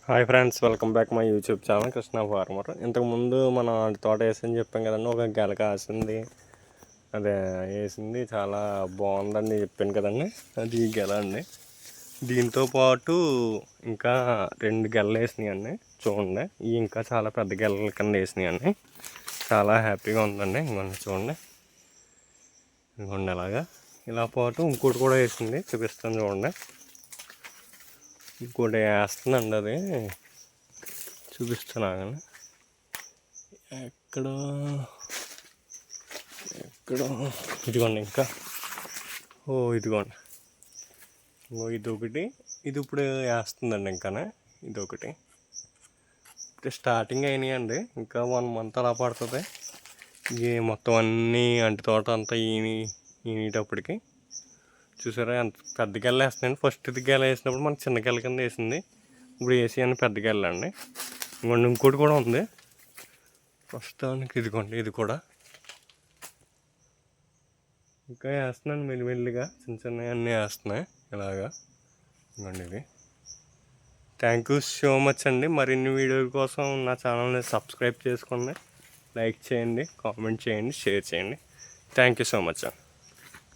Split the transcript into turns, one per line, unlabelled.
Hi friends, welcome back my YouTube channel Krishna farmer. ఇంతకుముందు మనం తోట వేసని చెప్పాం కదండి. ఒక గెల కాసింది, అదే వేసింది, చాలా బాగుందని చెప్పాను కదండి. అది గెల అండి. దీంతో పాటు ఇంకా 2 గెలలు వేసినాయండి. చూడండి, ఇవి ఇంకా చాలా పెద్ద గెలల కింద వేసినాయండి. చాలా హ్యాపీగా ఉందండి. ఇంకొండి చూడండి, ఇంకొండి ఇలా పాటు ఇంకోటి కూడా వేసింది, చూపిస్తాను చూడండి. ఇంకోటి వేస్తుందండి, అది చూపిస్తున్నా కానీ ఎక్కడ ఇదిగోండి. ఇంకా ఇదిగోండి, ఇదొకటి. ఇది ఇప్పుడు వేస్తుందండి. ఇంకానే ఇదొకటి. ఇప్పుడు స్టార్టింగ్ అయినాయండి. ఇంకా 1 month అలా పడుతుంది. ఇది మొత్తం అన్నీ అంటి తోట అంతా ఈనేటప్పటికి చూసారా ఎంత పెద్ద గెల వేస్తున్నాయండి. ఫస్ట్ ఇది గెల వేసినప్పుడు మనకు చిన్న గెల కింద వేసింది. ఇప్పుడు వేసి అన్ని పెద్ద గెల అండి. ఇంకోటి కూడా ఉంది ప్రస్తుతానికి. ఇదిగోండి, ఇది కూడా ఇంకా వేస్తున్నాను మెల్లిమెల్లిగా. చిన్న అన్నీ వేస్తున్నాయి ఇలాగా. ఇదిగోండి ఇది. థ్యాంక్ యూ సో మచ్ అండి. మరిన్ని వీడియోల కోసం నా ఛానల్ని సబ్స్క్రైబ్ చేసుకోండి, లైక్ చేయండి, కామెంట్ చేయండి, షేర్ చేయండి. Thank you so much.